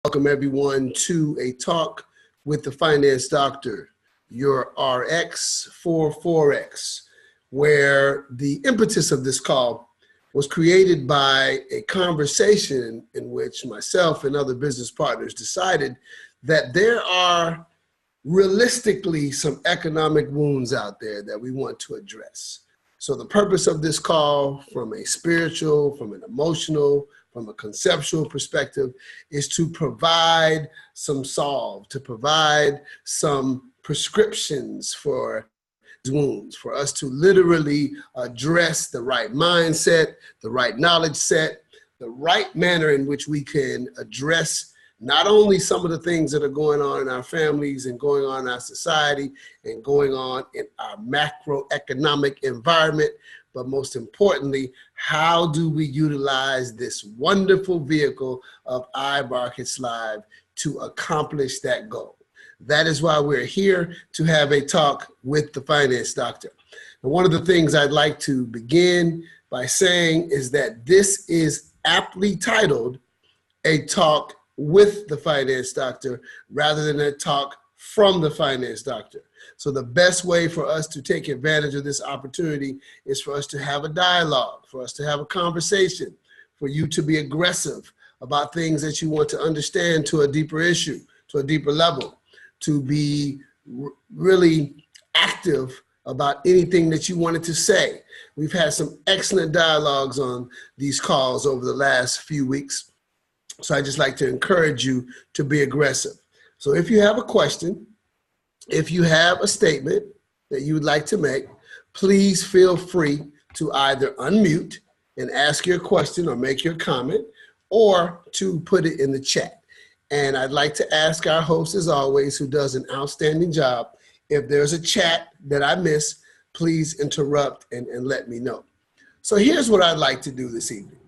Welcome everyone to a talk with the finance doctor, your RX for Forex, where the impetus of this call was created by a conversation in which myself and other business partners decided that there are realistically some economic wounds out there that we want to address. So the purpose of this call, from a spiritual, from an emotional, from a conceptual perspective, is to provide some solve, to provide some prescriptions for wounds, for us to literally address the right mindset, the right knowledge set, the right manner in which we can address not only some of the things that are going on in our families and going on in our society and going on in our macroeconomic environment, but most importantly, how do we utilize this wonderful vehicle of iMarkets Live to accomplish that goal? That is why we're here, to have a talk with the finance doctor. And one of the things I'd like to begin by saying is that this is aptly titled a talk with the finance doctor rather than a talk from the finance doctor. So the best way for us to take advantage of this opportunity is for us to have a dialogue, for us to have a conversation, for you to be aggressive about things that you want to understand to a deeper issue, to a deeper level, to be really active about anything that you wanted to say. We've had some excellent dialogues on these calls over the last few weeks. So I just like to encourage you to be aggressive. So if you have a question, if you have a statement that you would like to make, please feel free to either unmute and ask your question or make your comment, or to put it in the chat. And I'd like to ask our host, as always, who does an outstanding job, if there's a chat that I miss, please interrupt and let me know. So here's what I'd like to do this evening.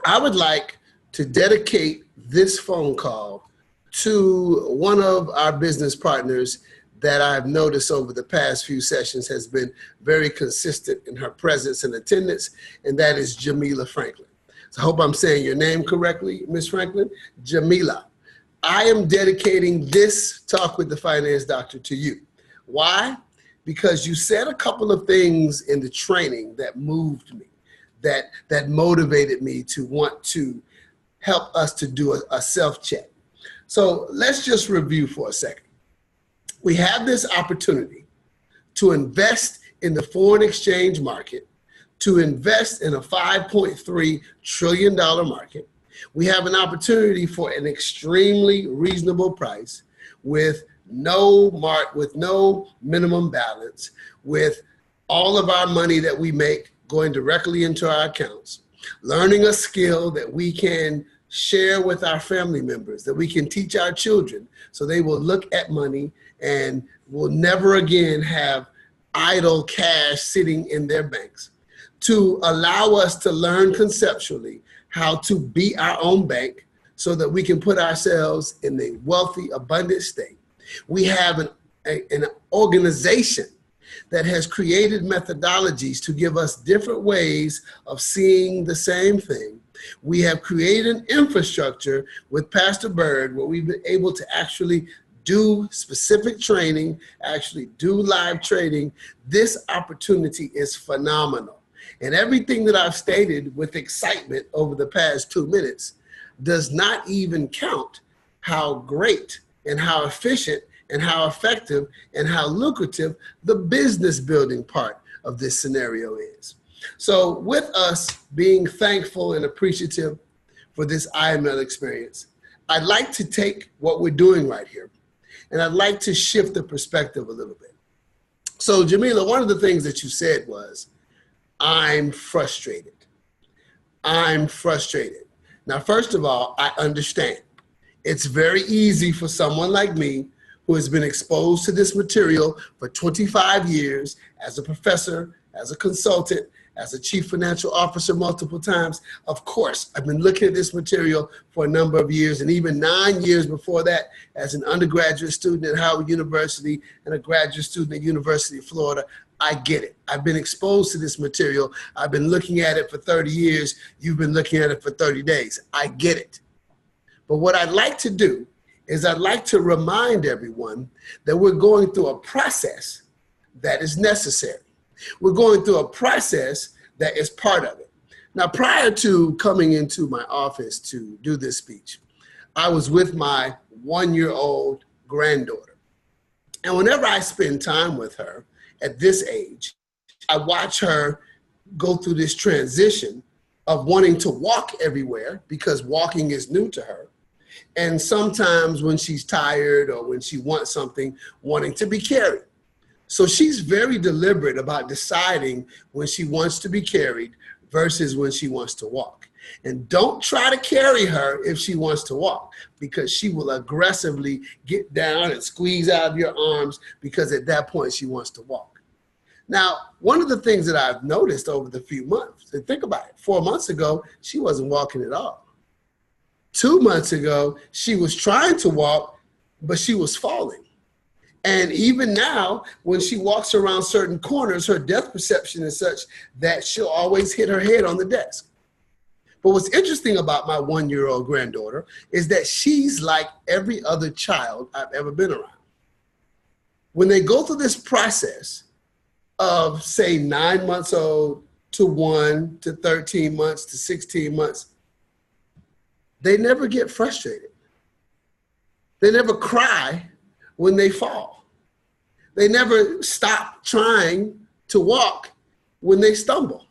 I would like to dedicate this phone call to one of our business partners that I've noticed over the past few sessions has been very consistent in her presence and attendance, and that is Jamila Franklin. So I hope I'm saying your name correctly, Ms. Franklin. Jamila, I am dedicating this talk with the finance doctor to you. Why? Because you said a couple of things in the training that moved me, that motivated me to want to help us to do a self-check. So let's just review for a second. We have this opportunity to invest in the foreign exchange market, to invest in a $5.3 trillion market. We have an opportunity for an extremely reasonable price with no minimum balance, with all of our money that we make going directly into our accounts, learning a skill that we can share with our family members, that we can teach our children so they will look at money and will never again have idle cash sitting in their banks, to allow us to learn conceptually how to be our own bank so that we can put ourselves in a wealthy, abundant state. We have an organization that has created methodologies to give us different ways of seeing the same thing. We have created an infrastructure with Pastor Bird where we've been able to actually do specific training, actually do live trading. This opportunity is phenomenal. And everything that I've stated with excitement over the past 2 minutes does not even count how great and how efficient and how effective and how lucrative the business building part of this scenario is. So with us being thankful and appreciative for this IML experience, I'd like to take what we're doing right here, and I'd like to shift the perspective a little bit. So Jamila, one of the things that you said was, I'm frustrated. I'm frustrated. Now, first of all, I understand. It's very easy for someone like me who has been exposed to this material for 25 years as a professor, as a consultant, as a chief financial officer multiple times. Of course, I've been looking at this material for a number of years, and even 9 years before that as an undergraduate student at Howard University and a graduate student at University of Florida. I get it. I've been exposed to this material. I've been looking at it for 30 years. You've been looking at it for 30 days. I get it. But what I'd like to do is I'd like to remind everyone that we're going through a process that is necessary. We're going through a process that is part of it. Now, prior to coming into my office to do this speech, I was with my 1-year-old granddaughter. And whenever I spend time with her at this age, I watch her go through this transition of wanting to walk everywhere because walking is new to her. And sometimes when she's tired or when she wants something, wanting to be carried. So she's very deliberate about deciding when she wants to be carried versus when she wants to walk. And don't try to carry her if she wants to walk, because she will aggressively get down and squeeze out of your arms because at that point she wants to walk. Now, one of the things that I've noticed over the few months, and think about it, 4 months ago, she wasn't walking at all. 2 months ago, she was trying to walk, but she was falling. And even now, when she walks around certain corners, her depth perception is such that she'll always hit her head on the desk. But what's interesting about my 1-year-old granddaughter is that she's like every other child I've ever been around. When they go through this process of, say, 9 months old to 1 to 13 months to 16 months, they never get frustrated. They never cry when they fall. They never stop trying to walk when they stumble.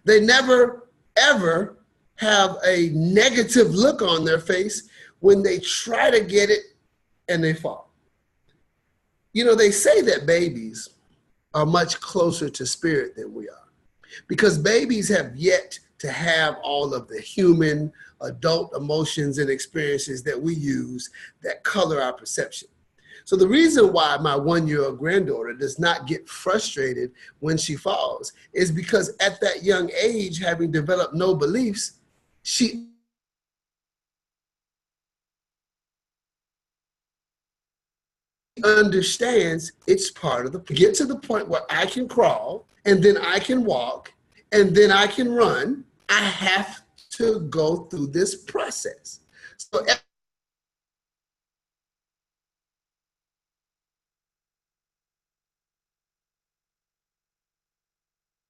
They never, ever have a negative look on their face when they try to get it and they fall. You know, they say that babies are much closer to spirit than we are, because babies have yet to have all of the human adult emotions and experiences that we use that color our perception. So the reason why my 1-year-old granddaughter does not get frustrated when she falls is because at that young age, having developed no beliefs, she understands it's part of the, get to the point where I can crawl and then I can walk and then I can run. I have to go through this process. So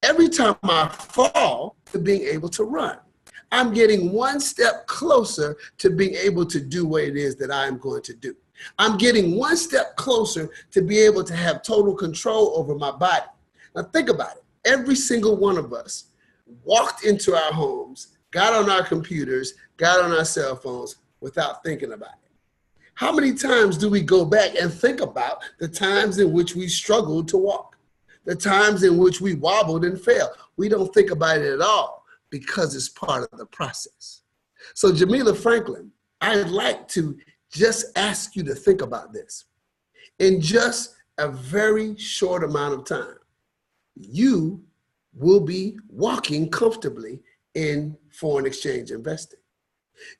every time I fall to being able to run, I'm getting one step closer to being able to do what it is that I'm going to do. I'm getting one step closer to be able to have total control over my body. Now think about it. Every single one of us walked into our homes, got on our computers, got on our cell phones without thinking about it. How many times do we go back and think about the times in which we struggled to walk? The times in which we wobbled and fell? We don't think about it at all because it's part of the process. So Jamila Franklin, I'd like to just ask you to think about this. In just a very short amount of time, you will be walking comfortably in foreign exchange investing.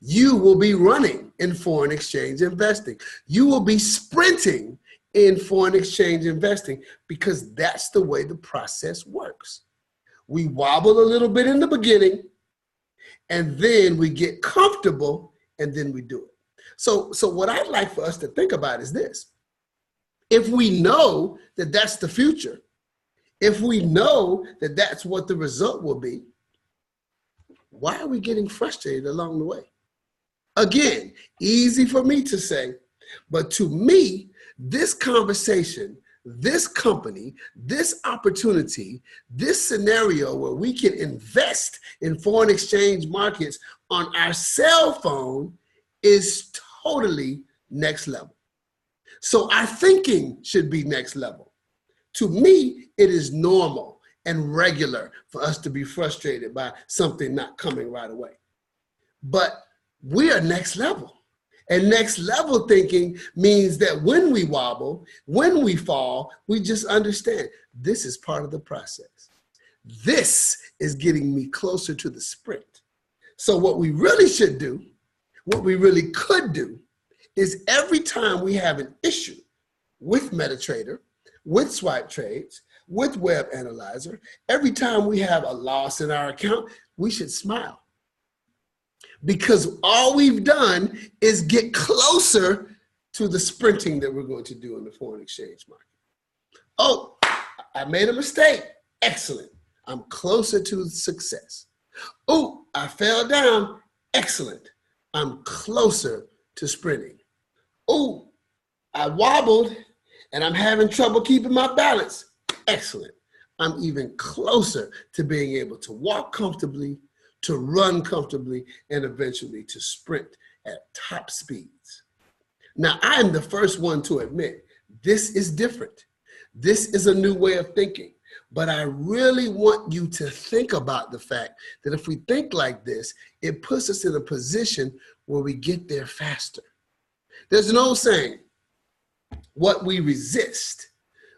You will be running in foreign exchange investing. You will be sprinting in foreign exchange investing, because that's the way the process works. We wobble a little bit in the beginning, and then we get comfortable, and then we do it. So what I'd like for us to think about is this. If we know that that's the future, if we know that that's what the result will be, why are we getting frustrated along the way? Again, easy for me to say, but to me, this conversation, this company, this opportunity, this scenario where we can invest in foreign exchange markets on our cell phone is totally next level. So our thinking should be next level. To me, it is normal and regular for us to be frustrated by something not coming right away. But we are next level. And next level thinking means that when we wobble, when we fall, we just understand this is part of the process. This is getting me closer to the sprint. So what we really should do, what we really could do, is every time we have an issue with MetaTrader, with swipe trades, with Web Analyzer, every time we have a loss in our account, we should smile. because all we've done is get closer to the sprinting that we're going to do in the foreign exchange market. Oh, I made a mistake. Excellent. I'm closer to success. Oh, I fell down. Excellent. I'm closer to sprinting. Oh, I wobbled and I'm having trouble keeping my balance. Excellent. I'm even closer to being able to walk comfortably, to run comfortably, and eventually to sprint at top speeds. Now, I am the first one to admit this is different. This is a new way of thinking. But I really want you to think about the fact that if we think like this, it puts us in a position where we get there faster. There's an old saying, what we resist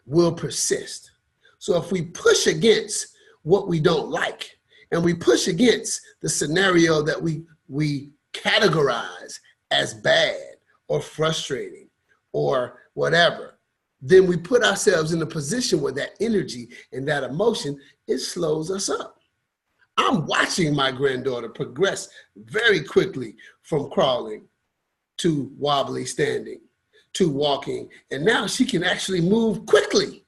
will persist. So if we push against what we don't like, and we push against the scenario that we categorize as bad or frustrating or whatever, then we put ourselves in a position where that energy and that emotion, it slows us up. I'm watching my granddaughter progress very quickly from crawling to wobbly standing to walking, and now she can actually move quickly.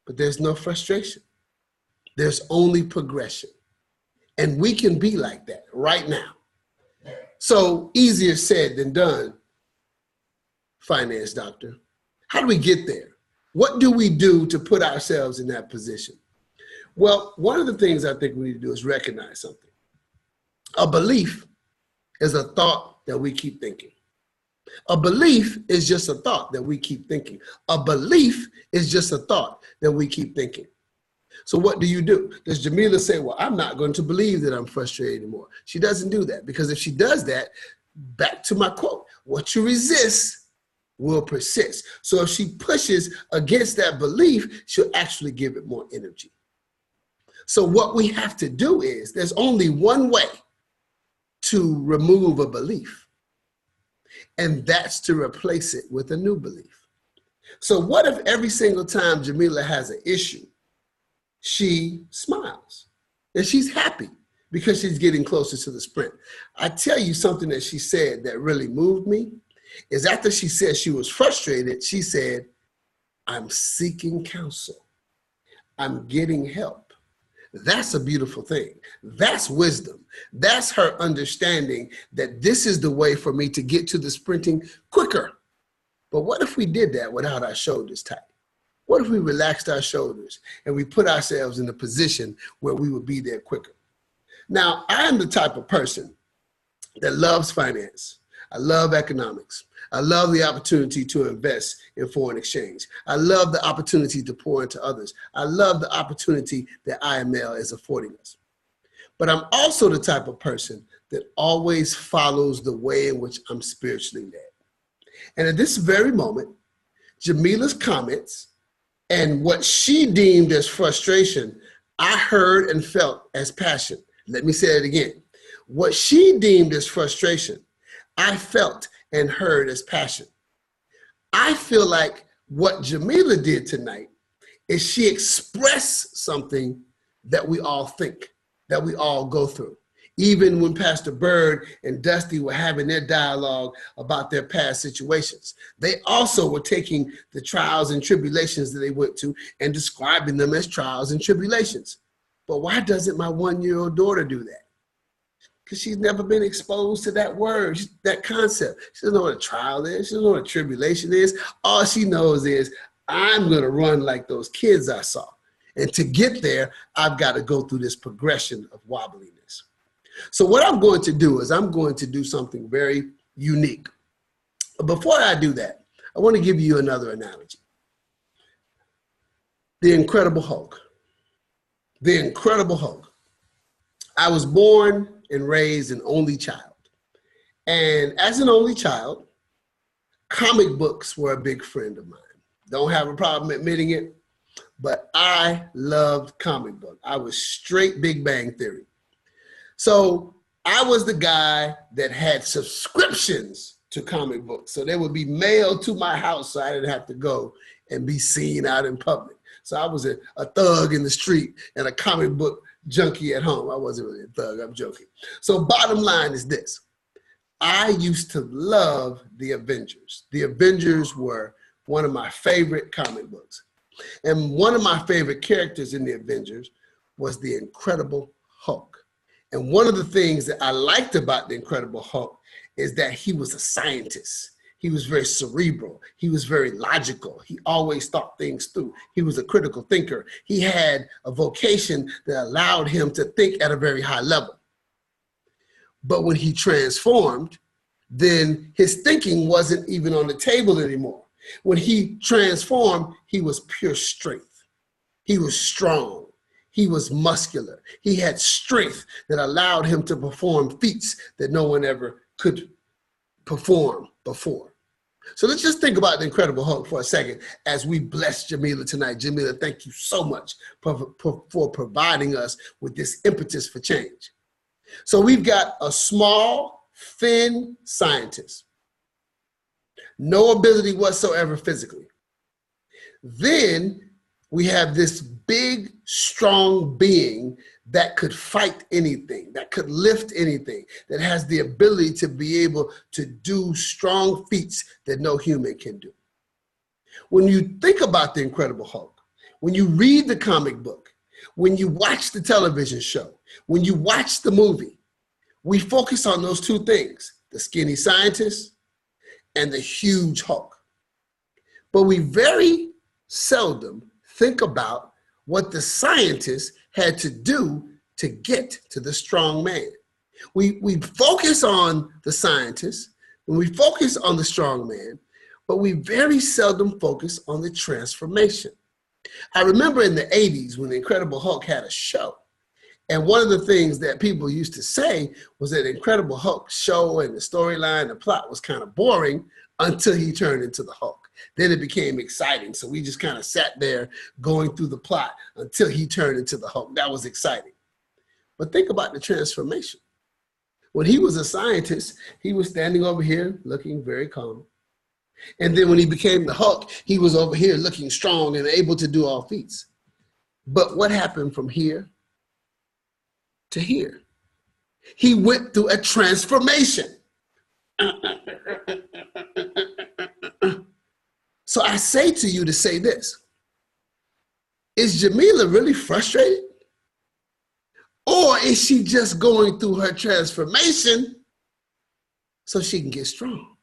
But there's no frustration. There's only progression. And we can be like that right now. So easier said than done, finance doctor. How do we get there? What do we do to put ourselves in that position? Well, one of the things I think we need to do is recognize something. A belief is a thought that we keep thinking. A belief is just a thought that we keep thinking. A belief is just a thought that we keep thinking. So what do? Does Jamila say, well, I'm not going to believe that I'm frustrated anymore? She doesn't do that, because if she does that, back to my quote, what you resist will persist. So if she pushes against that belief, she'll actually give it more energy. So what we have to do is, there's only one way to remove a belief, and that's to replace it with a new belief. So what if every single time Jamila has an issue, she smiles and she's happy because she's getting closer to the sprint? I tell you something that she said that really moved me is after she said she was frustrated, she said, I'm seeking counsel. I'm getting help. That's a beautiful thing. That's wisdom. That's her understanding that this is the way for me to get to the sprinting quicker. But what if we did that without our shoulders tight? What if we relaxed our shoulders and we put ourselves in a position where we would be there quicker? Now, I am the type of person that loves finance. I love economics. I love the opportunity to invest in foreign exchange. I love the opportunity to pour into others. I love the opportunity that IML is affording us. But I'm also the type of person that always follows the way in which I'm spiritually led. And at this very moment, Jamila's comments and what she deemed as frustration, I heard and felt as passion. Let me say it again. What she deemed as frustration, I felt and heard as passion. I feel like what Jamila did tonight is she expressed something that we all think, that we all go through. Even when Pastor Bird and Dusty were having their dialogue about their past situations, they also were taking the trials and tribulations that they went to and describing them as trials and tribulations. But why doesn't my one-year-old daughter do that? Because she's never been exposed to that word, that concept. She doesn't know what a trial is. She doesn't know what a tribulation is. All she knows is, I'm going to run like those kids I saw. And to get there, I've got to go through this progression of wobbliness. So what I'm going to do is I'm going to do something very unique. But before I do that, I want to give you another analogy. The Incredible Hulk. The Incredible Hulk. I was born and raised an only child. And as an only child, comic books were a big friend of mine. Don't have a problem admitting it, but I loved comic book. I was straight Big Bang Theory. So I was the guy that had subscriptions to comic books. So they would be mailed to my house so I didn't have to go and be seen out in public. So I was a thug in the street and a comic book junkie at home. I wasn't really a thug, I'm joking. So bottom line is this. I used to love the Avengers. The Avengers were one of my favorite comic books. And one of my favorite characters in the Avengers was the Incredible Hulk. And one of the things that I liked about the Incredible Hulk is that he was a scientist. He was very cerebral. He was very logical. He always thought things through. He was a critical thinker. He had a vocation that allowed him to think at a very high level. But when he transformed, then his thinking wasn't even on the table anymore. When he transformed, he was pure strength. He was strong. He was muscular. He had strength that allowed him to perform feats that no one ever could perform before. So let's just think about the Incredible Hulk for a second as we bless Jamila tonight. Jamila, thank you so much for providing us with this impetus for change. So we've got a small, thin scientist, no ability whatsoever physically. Then we have this big, strong being that could fight anything, that could lift anything, that has the ability to be able to do strong feats that no human can do. When you think about the Incredible Hulk, when you read the comic book, when you watch the television show, when you watch the movie, we focus on those two things, the skinny scientist and the huge Hulk. But we very seldom think about what the scientist had to do to get to the strong man. We focus on the scientist and we focus on the strong man, but we very seldom focus on the transformation. I remember in the 80s when the Incredible Hulk had a show, and one of the things that people used to say was that Incredible Hulk show and the storyline, the plot was kind of boring until he turned into the Hulk. Then it became exciting. So we just kind of sat there going through the plot until he turned into the Hulk. That was exciting. But think about the transformation. When he was a scientist, he was standing over here looking very calm. And then when he became the Hulk, he was over here looking strong and able to do all feats. But what happened from here to here? He went through a transformation. So I say to you to say this, is Jamila really frustrated? Or is she just going through her transformation so she can get strong?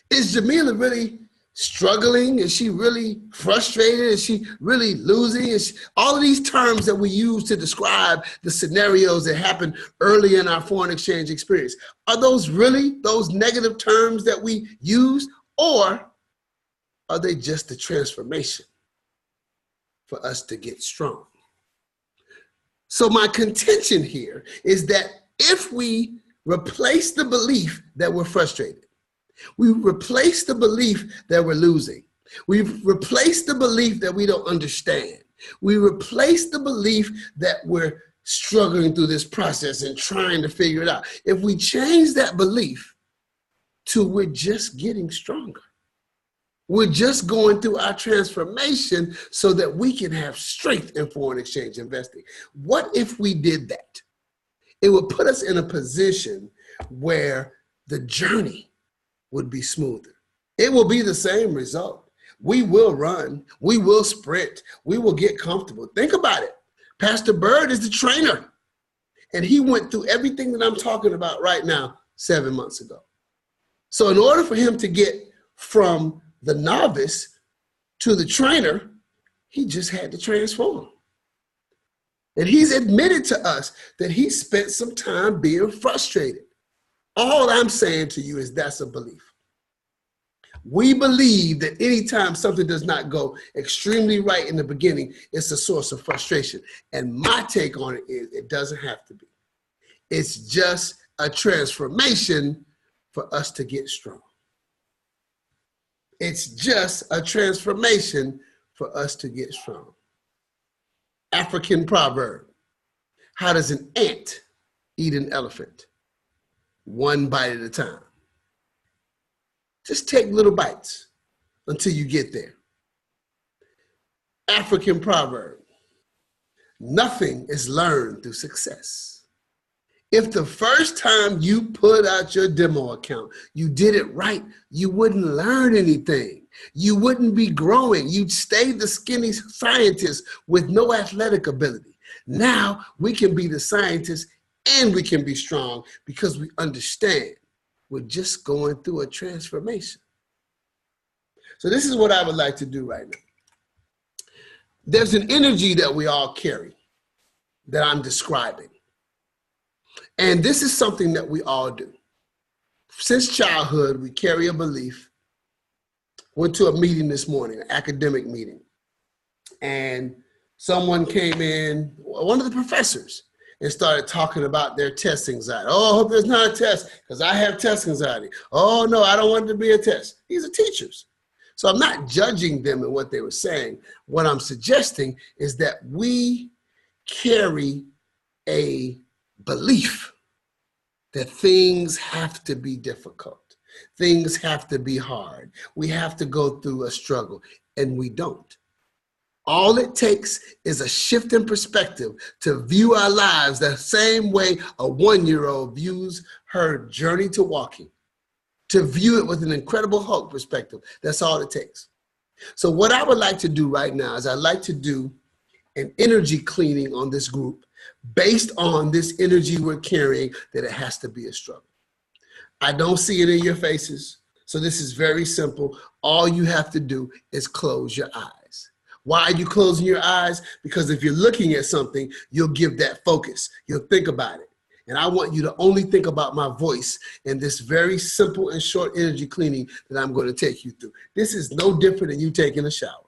Is Jamila really struggling? Is she really frustrated? Is she really losing? All of these terms that we use to describe the scenarios that happen early in our foreign exchange experience, are those really those negative terms that we use, or are they just the transformation for us to get strong? So my contention here is that if we replace the belief that we're frustrated, we replace the belief that we're losing, we've replaced the belief that we don't understand, we replace the belief that we're struggling through this process and trying to figure it out. If we change that belief to we're just getting stronger, we're just going through our transformation so that we can have strength in foreign exchange investing. What if we did that? It would put us in a position where the journey would be smoother. It will be the same result. We will run, we will sprint, we will get comfortable. Think about it. Pastor Bird is the trainer, and he went through everything that I'm talking about right now 7 months ago. So in order for him to get from the novice to the trainer, he just had to transform. And he's admitted to us that he spent some time being frustrated. All I'm saying to you is that's a belief. We believe that anytime something does not go extremely right in the beginning, it's a source of frustration. And my take on it is it doesn't have to be. It's just a transformation for us to get strong. It's just a transformation for us to get strong. African proverb. How does an ant eat an elephant? One bite at a time. Just take little bites until you get there. African proverb. Nothing is learned through success. If the first time you put out your demo account, you did it right, you wouldn't learn anything. You wouldn't be growing. You'd stay the skinny scientist with no athletic ability. Now we can be the scientists and we can be strong because we understand we're just going through a transformation. So this is what I would like to do right now. There's an energy that we all carry that I'm describing. And this is something that we all do. Since childhood, we carry a belief. Went to a meeting this morning, an academic meeting. And someone came in, one of the professors, and started talking about their test anxiety. Oh, I hope there's not a test because I have test anxiety. Oh, no, I don't want it to be a test. These are teachers. So I'm not judging them in what they were saying. What I'm suggesting is that we carry a belief that things have to be difficult. Things have to be hard. We have to go through a struggle, and we don't. All it takes is a shift in perspective to view our lives the same way a 1-year-old views her journey to walking, to view it with an Incredible Hulk perspective. That's all it takes. So what I would like to do right now is I'd like to do an energy cleaning on this group based on this energy we're carrying that it has to be a struggle. I don't see it in your faces, so this is very simple. All you have to do is close your eyes. Why are you closing your eyes? Because if you're looking at something, you'll give that focus. You'll think about it. And I want you to only think about my voice in this very simple and short energy cleaning that I'm going to take you through. This is no different than you taking a shower,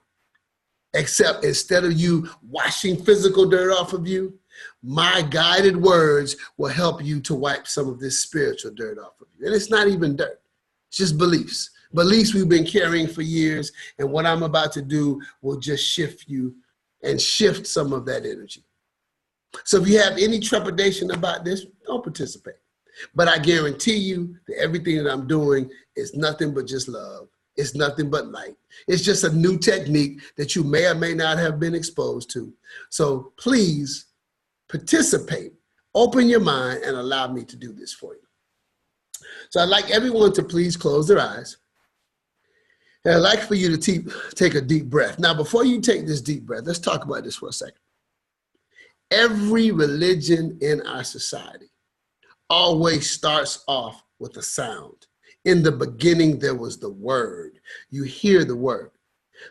except instead of you washing physical dirt off of you, my guided words will help you to wipe some of this spiritual dirt off of you. And it's not even dirt. It's just beliefs. Beliefs we've been carrying for years, and what I'm about to do will just shift you and shift some of that energy. So if you have any trepidation about this, don't participate. But I guarantee you that everything that I'm doing is nothing but just love. It's nothing but light. It's just a new technique that you may or may not have been exposed to. So please participate, open your mind, and allow me to do this for you. So I'd like everyone to please close their eyes. And I'd like for you to take a deep breath. Now, before you take this deep breath, let's talk about this for a second. Every religion in our society always starts off with a sound. In the beginning, there was the word. You hear the word.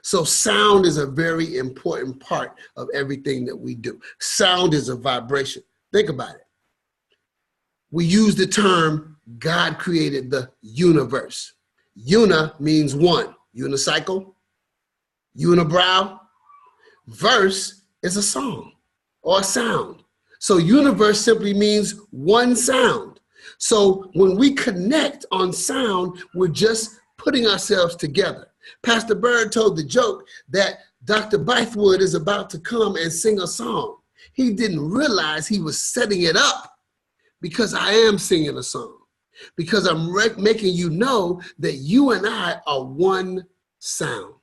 So sound is a very important part of everything that we do. Sound is a vibration. Think about it. We use the term God created the universe. Una means one. Unicycle, unibrow. Verse is a song or a sound. So universe simply means one sound. So when we connect on sound, we're just putting ourselves together. Pastor Bird told the joke that Dr. Bythewood is about to come and sing a song. He didn't realize he was setting it up because I am singing a song. Because I'm making you know that you and I are one sound.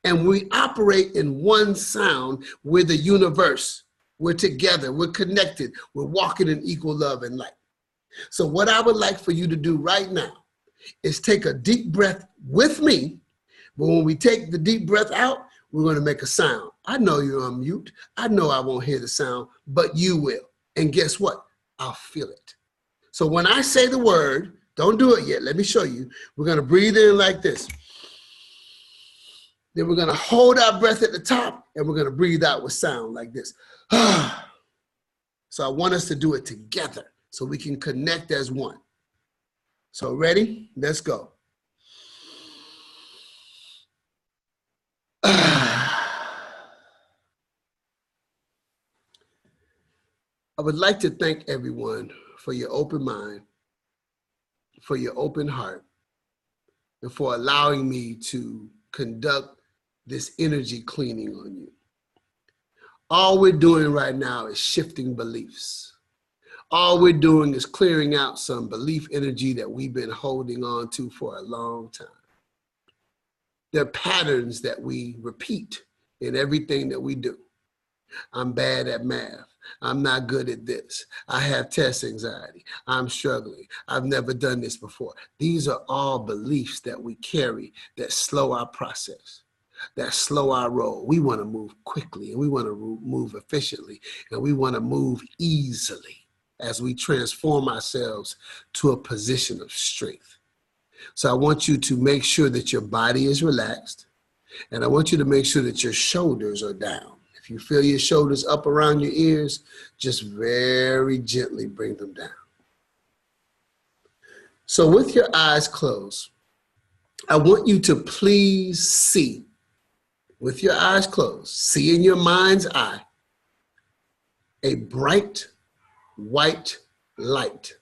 And we operate in one sound. We're the universe. We're together. We're connected. We're walking in equal love and light. So what I would like for you to do right now is take a deep breath with me. But when we take the deep breath out, we're going to make a sound. I know you're on mute. I know I won't hear the sound, but you will. And guess what? I'll feel it. So when I say the word, don't do it yet. Let me show you. We're going to breathe in like this. Then we're going to hold our breath at the top, and we're going to breathe out with sound like this. So I want us to do it together so we can connect as one. So ready? Let's go. I would like to thank everyone for your open mind, for your open heart, and for allowing me to conduct this energy cleaning on you. All we're doing right now is shifting beliefs. All we're doing is clearing out some belief energy that we've been holding on to for a long time. There are patterns that we repeat in everything that we do. I'm bad at math. I'm not good at this. I have test anxiety. I'm struggling. I've never done this before. These are all beliefs that we carry that slow our process, that slow our roll. We want to move quickly and we want to move efficiently and we want to move easily as we transform ourselves to a position of strength. So I want you to make sure that your body is relaxed, and I want you to make sure that your shoulders are down. If you feel your shoulders up around your ears, just very gently bring them down. So with your eyes closed, I want you to please see, with your eyes closed, see in your mind's eye a bright white light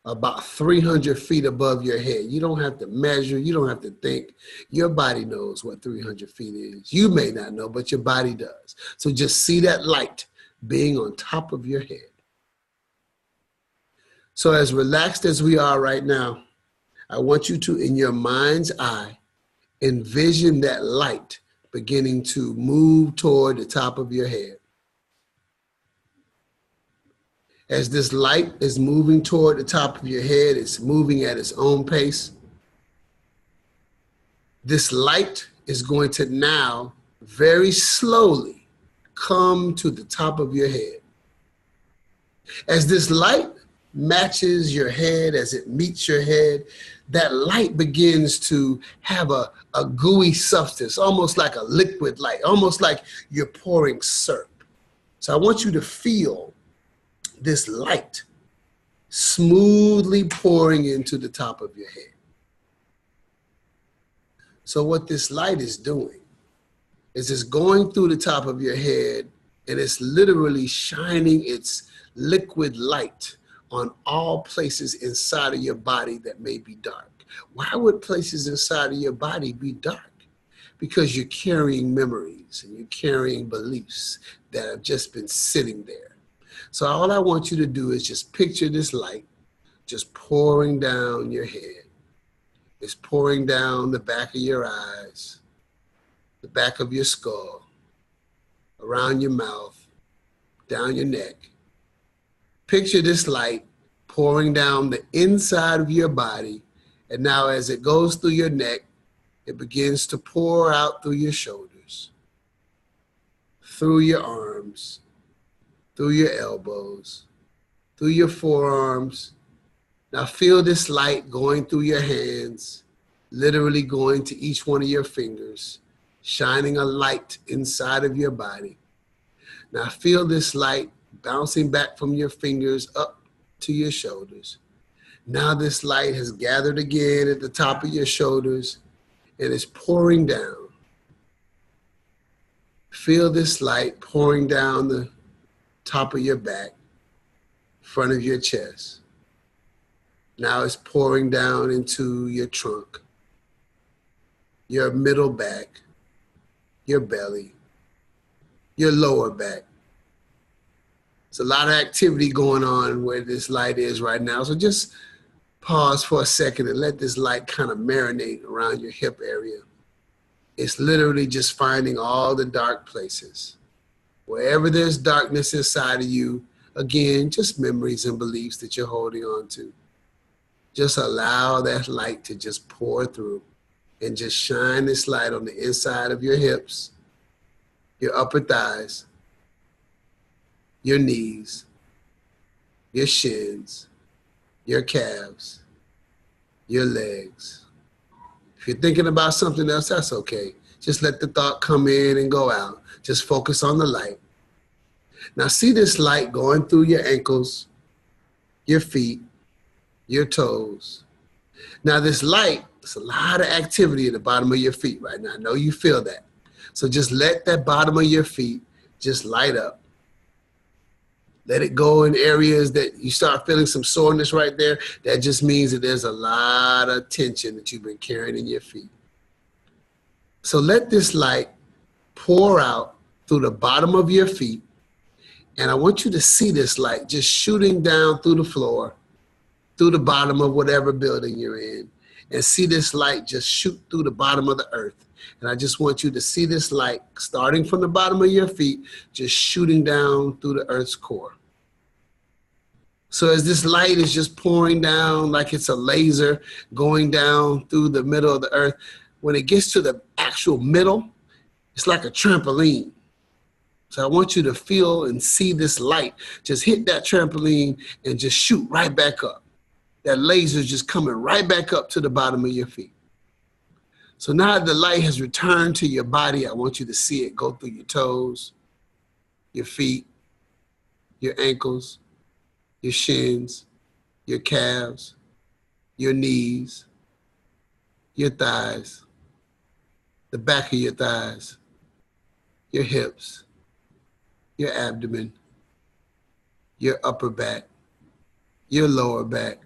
about 300 feet above your head. You don't have to measure. You don't have to think. Your body knows what 300 feet is. You may not know, but your body does. So just see that light being on top of your head. So as relaxed as we are right now, I want you to, in your mind's eye, envision that light beginning to move toward the top of your head. As this light is moving toward the top of your head, it's moving at its own pace. This light is going to now very slowly come to the top of your head. As this light matches your head, as it meets your head, that light begins to have a gooey substance, almost like a liquid light, almost like you're pouring syrup. So I want you to feel this light smoothly pouring into the top of your head. So what this light is doing is it's going through the top of your head and it's literally shining its liquid light on all places inside of your body that may be dark. Why would places inside of your body be dark? Because you're carrying memories and you're carrying beliefs that have just been sitting there. So all I want you to do is just picture this light just pouring down your head. It's pouring down the back of your eyes, the back of your skull, around your mouth, down your neck. Picture this light pouring down the inside of your body. And now as it goes through your neck, it begins to pour out through your shoulders, through your arms, through your elbows, through your forearms. Now feel this light going through your hands, literally going to each one of your fingers, shining a light inside of your body. Now feel this light bouncing back from your fingers up to your shoulders. Now this light has gathered again at the top of your shoulders and is pouring down. Feel this light pouring down the top of your back, front of your chest. Now it's pouring down into your trunk, your middle back, your belly, your lower back. There's a lot of activity going on where this light is right now. So just pause for a second and let this light kind of marinate around your hip area. It's literally just finding all the dark places. Wherever there's darkness inside of you, again, just memories and beliefs that you're holding on to. Just allow that light to just pour through and just shine this light on the inside of your hips, your upper thighs, your knees, your shins, your calves, your legs. If you're thinking about something else, that's okay. Just let the thought come in and go out. Just focus on the light. Now see this light going through your ankles, your feet, your toes. Now this light, there's a lot of activity at the bottom of your feet right now. I know you feel that. So just let that bottom of your feet just light up. Let it go in areas that you start feeling some soreness right there. That just means that there's a lot of tension that you've been carrying in your feet. So let this light pour out through the bottom of your feet. And I want you to see this light just shooting down through the floor, through the bottom of whatever building you're in. And see this light just shoot through the bottom of the earth And I just want you to see this light starting from the bottom of your feet, just shooting down through the earth's core. So as this light is just pouring down like it's a laser going down through the middle of the earth, when it gets to the actual middle, it's like a trampoline. So I want you to feel and see this light just hit that trampoline and just shoot right back up. That laser is just coming right back up to the bottom of your feet. So now the light has returned to your body. I want you to see it go through your toes, your feet, your ankles, your shins, your calves, your knees, your thighs, the back of your thighs, your hips, your abdomen, your upper back, your lower back.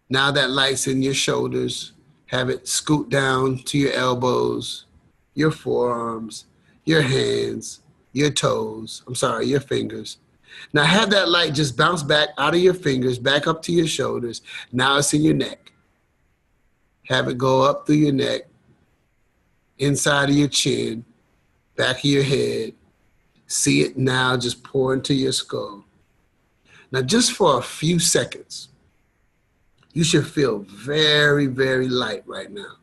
Now that light's in your shoulders, have it scoot down to your elbows, your forearms, your hands, your toes, your fingers. Now have that light just bounce back out of your fingers, back up to your shoulders. Now it's in your neck. Have it go up through your neck, inside of your chin, back of your head. See it now just pour into your skull. Now just for a few seconds, you should feel very, very light right now.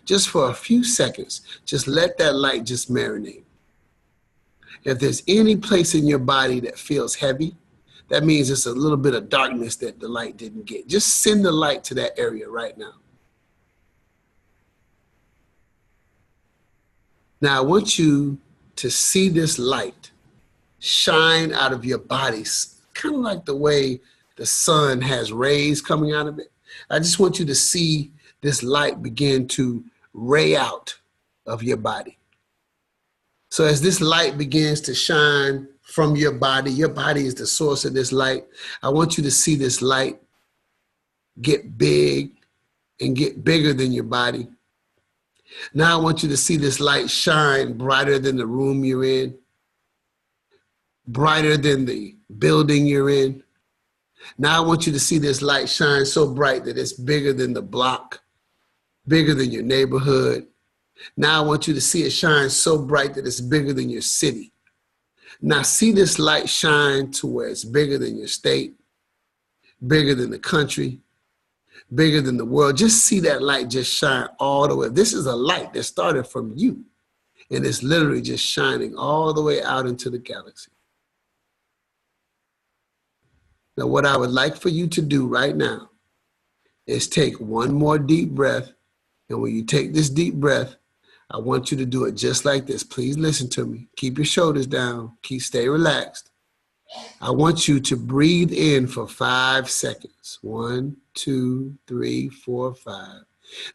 Just for a few seconds, just let that light just marinate. If there's any place in your body that feels heavy, that means it's a little bit of darkness that the light didn't get. Just send the light to that area right now. Now I want you to see this light shine out of your body, kind of like the way the sun has rays coming out of it. I just want you to see this light begin to ray out of your body. So as this light begins to shine from your body is the source of this light. I want you to see this light get big and get bigger than your body. Now I want you to see this light shine brighter than the room you're in, brighter than the building you're in. Now I want you to see this light shine so bright that it's bigger than the block, bigger than your neighborhood. Now I want you to see it shine so bright that it's bigger than your city. Now see this light shine to where it's bigger than your state, bigger than the country, bigger than the world. Just see that light just shine all the way. This is a light that started from you, and it's literally just shining all the way out into the galaxy. Now, what I would like for you to do right now is take one more deep breath. And when you take this deep breath, I want you to do it just like this. Please listen to me. Keep your shoulders down. Stay relaxed. I want you to breathe in for 5 seconds. 1, 2, 3, 4, 5.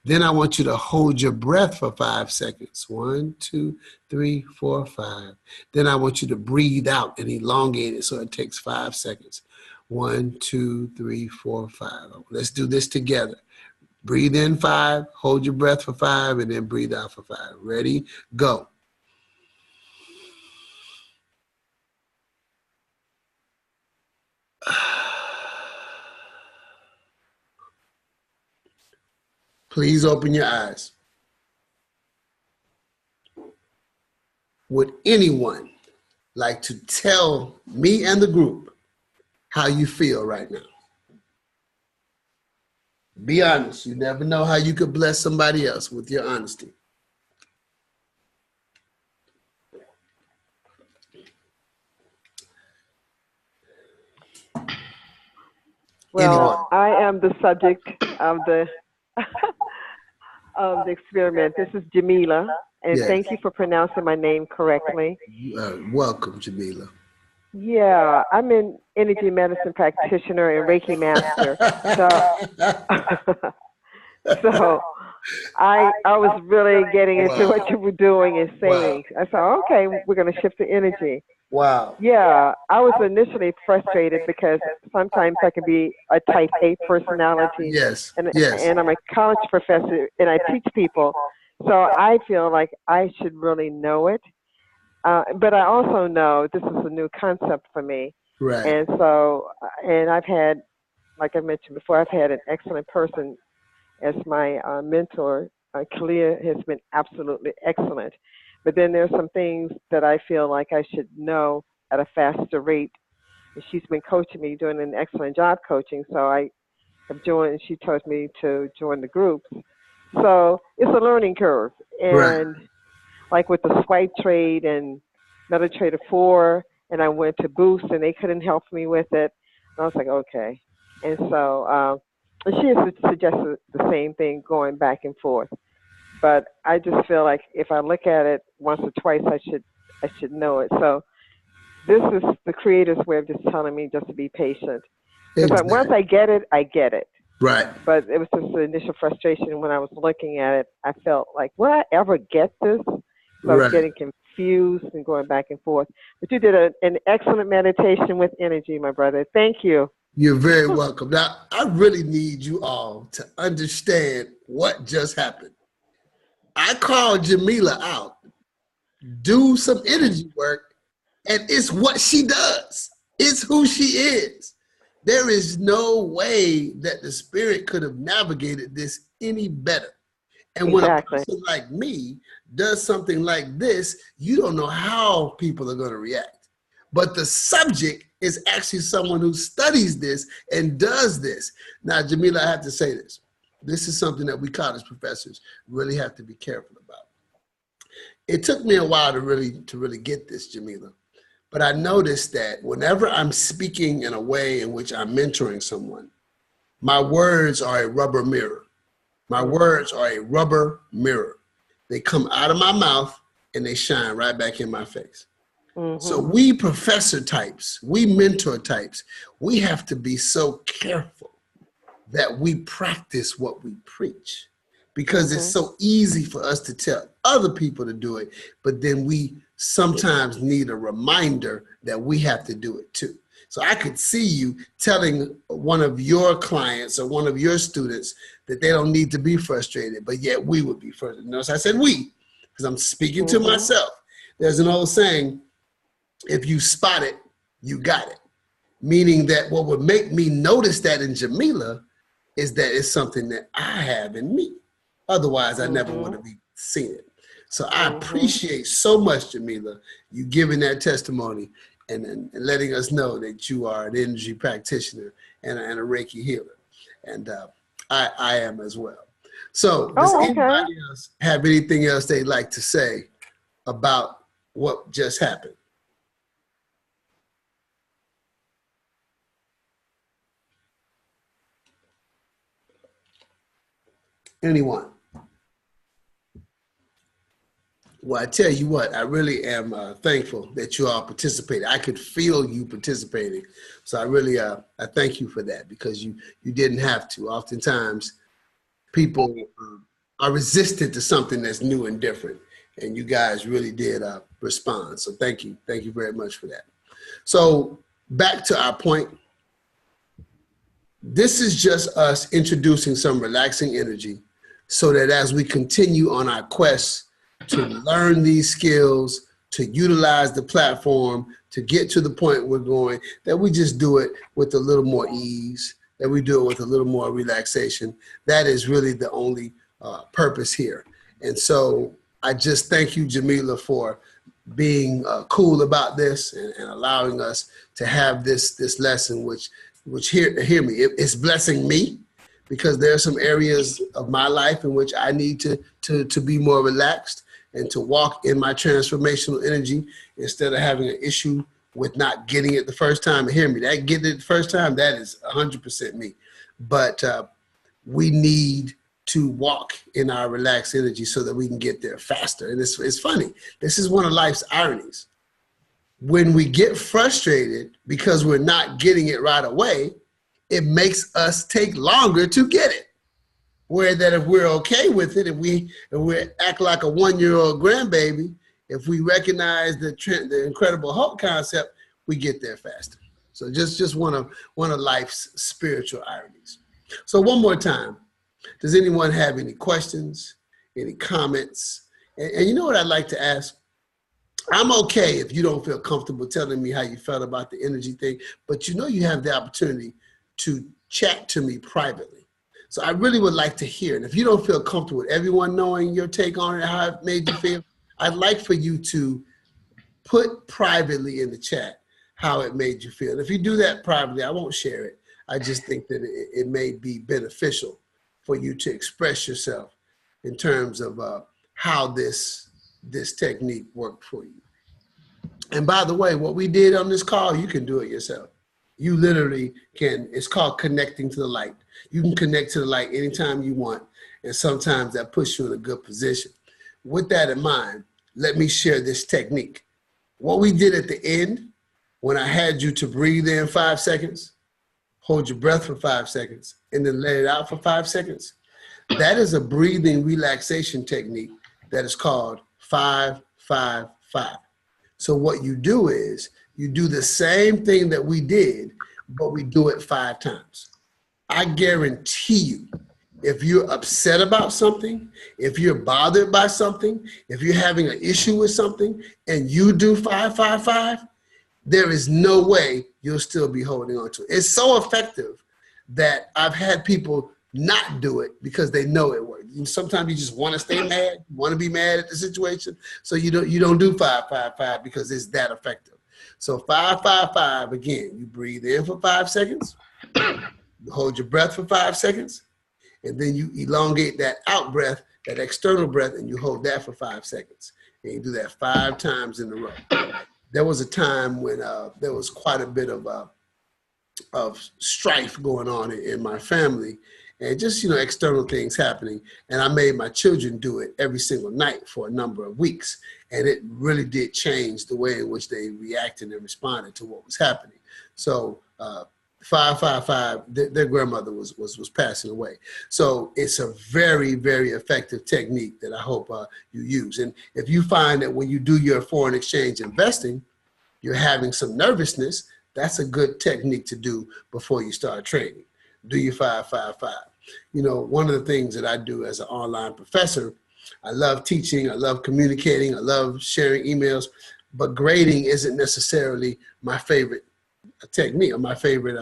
Then I want you to hold your breath for 5 seconds. 1, 2, 3, 4, 5. Then I want you to breathe out and elongate it so it takes 5 seconds. 1, 2, 3, 4, 5. Let's do this together. Breathe in 5, hold your breath for 5, and then breathe out for 5. Ready? Go. Please open your eyes. Would anyone like to tell me and the group how you feel right now? Be honest. You never know how you could bless somebody else with your honesty. Well, Anyone? I am the subject of the of the experiment. This is Jamila, and Yes. thank you for pronouncing my name correctly. Welcome, Jamila. Yeah, I'm an energy medicine practitioner and Reiki master. So I was really getting into what you were doing and saying. I thought, okay, we're going to shift the energy. Wow. Yeah, I was initially frustrated because sometimes I can be a type A personality. Yes. And Yes. I'm a college professor and I teach people. So I feel like I should really know it. But I also know this is a new concept for me. Right. And so, and I've had, like I mentioned before, I've had an excellent person as my mentor Kalia has been absolutely excellent. But then there's some things that I feel like I should know at a faster rate. And she's been coaching me, doing an excellent job coaching. So I have joined, she told me to join the groups. So it's a learning curve. Right. And like with the swipe trade and MetaTrader 4, and I went to Boost and they couldn't help me with it. And I was like, okay. And so and she has suggested the same thing going back and forth. But I just feel like if I look at it once or twice, I should know it. So this is the creator's way of just telling me just to be patient. Because Exactly. once I get it, I get it. Right. But it was just the initial frustration when I was looking at it. I felt like, will I ever get this? So I was Right. getting confused and going back and forth. But you did an excellent meditation with energy, my brother. Thank you. You're very welcome. Now, I really need you all to understand what just happened. I called Jamila out, do some energy work, and it's what she does. It's who she is. There is no way that the spirit could have navigated this any better. And when a Exactly. person like me does something like this, you don't know how people are going to react. But the subject is actually someone who studies this and does this. Now, Jamila, I have to say this. This is something that we college professors really have to be careful about. It took me a while to really get this, Jamila. But I noticed that whenever I'm speaking in a way in which I'm mentoring someone, my words are a rubber mirror. My words are a rubber mirror. They come out of my mouth and they shine right back in my face. Mm-hmm. So we professor types, we mentor types, we have to be so careful that we practice what we preach, because it's so easy for us to tell other people to do it, but then we sometimes need a reminder that we have to do it too. So I could see you telling one of your clients or one of your students that they don't need to be frustrated, but yet we would be frustrated. Notice I said we, because I'm speaking to myself. There's an old saying, if you spot it, you got it. Meaning that what would make me notice that in Jamila is that it's something that I have in me. Otherwise, I never would have seen it. So I appreciate so much, Jamila, you giving that testimony and letting us know that you are an energy practitioner and a Reiki healer. And I am as well. So does anybody else have anything else they'd like to say about what just happened? Anyone? Well, I tell you what, I really am thankful that you all participated. I could feel you participating. So I really, I thank you for that, because you didn't have to. Oftentimes people are resistant to something that's new and different. And you guys really did respond. So thank you. Thank you very much for that. So back to our point. This is just us introducing some relaxing energy so that as we continue on our quest to learn these skills, to utilize the platform, to get to the point we're going, that we just do it with a little more ease, that we do it with a little more relaxation. That is really the only purpose here. And so I just thank you, Jamila, for being cool about this and allowing us to have this lesson, which hear me, it's blessing me, because there are some areas of my life in which I need to be more relaxed and to walk in my transformational energy instead of having an issue with not getting it the first time. And hear me, that getting it the first time, that is 100% me. But we need to walk in our relaxed energy so that we can get there faster. And it's funny. This is one of life's ironies. When we get frustrated because we're not getting it right away, it makes us take longer to get it. Where that if we're okay with it, if we act like a 1-year-old grandbaby, if we recognize the Incredible Hulk concept, we get there faster. So just one of life's spiritual ironies. So one more time, does anyone have any questions, any comments? And you know what I'd like to ask? I'm okay if you don't feel comfortable telling me how you felt about the energy thing, but you know you have the opportunity to chat to me privately. So I really would like to hear, and if you don't feel comfortable with everyone knowing your take on it, how it made you feel, I'd like for you to put privately in the chat how it made you feel. If you do that privately, I won't share it. I just think that it may be beneficial for you to express yourself in terms of how this technique worked for you. And by the way, what we did on this call, you can do it yourself. You literally can. It's called connecting to the light. You can connect to the light anytime you want, and sometimes that puts you in a good position. With that in mind, let me share this technique. What we did at the end, when I had you to breathe in 5 seconds, hold your breath for 5 seconds, and then let it out for 5 seconds, that is a breathing relaxation technique that is called 5-5-5. So what you do is you do the same thing that we did, but we do it 5 times. I guarantee you, if you're upset about something, if you're bothered by something, if you're having an issue with something, and you do 5-5-5, there is no way you'll still be holding on to it. It's so effective that I've had people not do it because they know it works. Sometimes you just want to stay mad, you want to be mad at the situation, so you don't do 5-5-5 because it's that effective. So 5-5-5, again, you breathe in for 5 seconds, you hold your breath for 5 seconds, and then you elongate that out breath, that external breath, and you hold that for 5 seconds. And you do that 5 times in a row. There was a time when there was quite a bit of strife going on in my family, and just, external things happening. And I made my children do it every single night for a number of weeks. And it really did change the way in which they reacted and responded to what was happening. So 5-5-5, their grandmother was passing away. So it's a very, very effective technique that I hope you use. And if you find that when you do your foreign exchange investing, you're having some nervousness, that's a good technique to do before you start trading. Do your 5-5-5. One of the things that I do as an online professor, I love teaching, I love communicating, I love sharing emails, but grading isn't necessarily my favorite technique or my favorite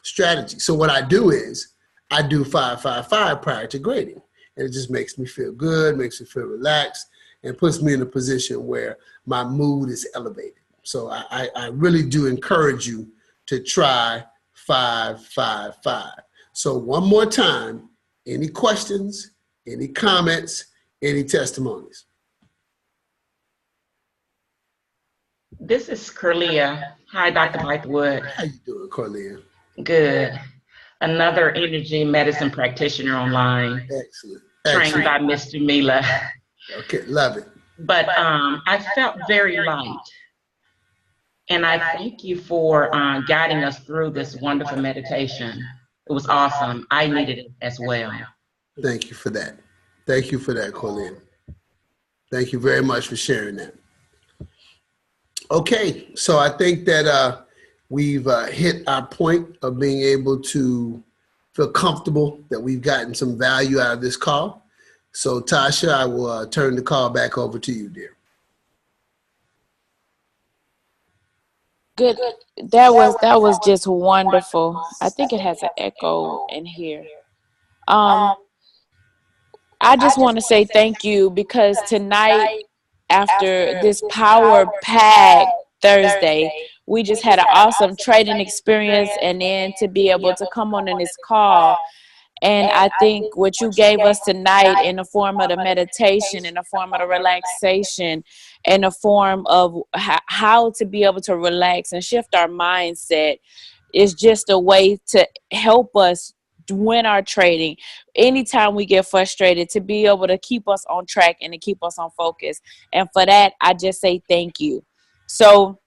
strategy. So what I do is I do 5-5-5 prior to grading. And it just makes me feel good, makes me feel relaxed, and puts me in a position where my mood is elevated. So I really do encourage you to try 5-5-5. So one more time, any questions, any comments, any testimonies? This is Corlia. Hi, Dr. Bythewood. How you doing, Corlia? Good. Another energy medicine practitioner online. Excellent. Trained by Mr. Mila. Okay, love it. But I felt very light. And I thank you for guiding us through this wonderful meditation. It was awesome. I needed it as well. Thank you for that. Thank you for that, Corlia. Thank you very much for sharing that. Okay, so I think that we've hit our point of being able to feel comfortable that we've gotten some value out of this call. So Tasha, I will turn the call back over to you, dear. Good. That was just wonderful. I think it has an echo in here. I just want to say thank you because tonight, after this power pack Thursday, we just had an awesome trading experience, and then to be able to come on in this call. And I think what you gave us tonight in the form of the meditation, in the form of the relaxation, in the form of how to be able to relax and shift our mindset is just a way to help us win our trading. Anytime we get frustrated, to be able to keep us on track and to keep us on focus. And for that, I just say thank you. So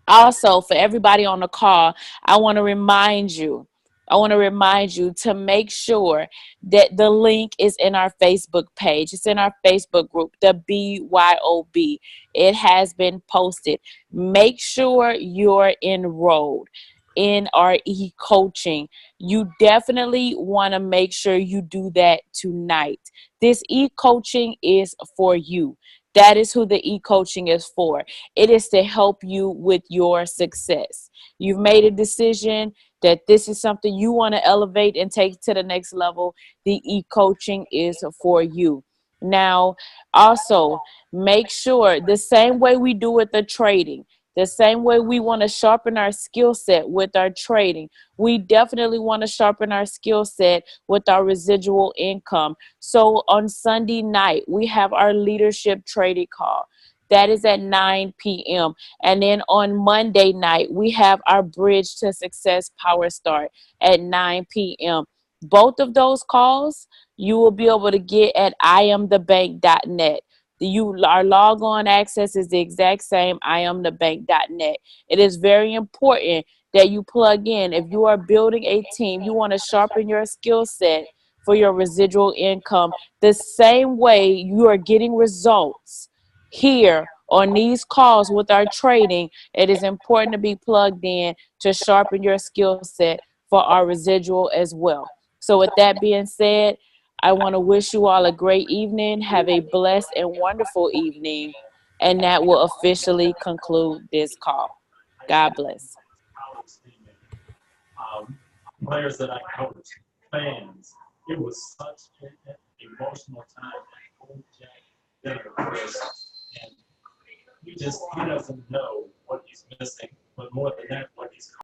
also, for everybody on the call, I want to remind you to make sure that the link is in our Facebook page. It's in our Facebook group, the BYOB. It has been posted. Make sure you're enrolled in our e-coaching. You definitely want to make sure you do that tonight. This e-coaching is for you. That is who the e-coaching is for. It is to help you with your success. You've made a decision that this is something you want to elevate and take to the next level, the e-coaching is for you. Now, also make sure the same way we do with the trading, the same way we want to sharpen our skill set with our trading, we definitely want to sharpen our skill set with our residual income. So on Sunday night, we have our leadership trading call. That is at 9 p.m. And then on Monday night, we have our Bridge to Success Power Start at 9 p.m. Both of those calls you will be able to get at iamthebank.net. Our log-on access is the exact same, iamthebank.net. It is very important that you plug in. If you are building a team, you want to sharpen your skill set for your residual income. The same way you are getting results here on these calls with our trading, it is important to be plugged in to sharpen your skill set for our residual as well. So with that being said, I want to wish you all a great evening. Have a blessed and wonderful evening. And that will officially conclude this call. God bless. Players that I coached, fans, it was such an emotional time. And he doesn't know what he's missing, but more than that,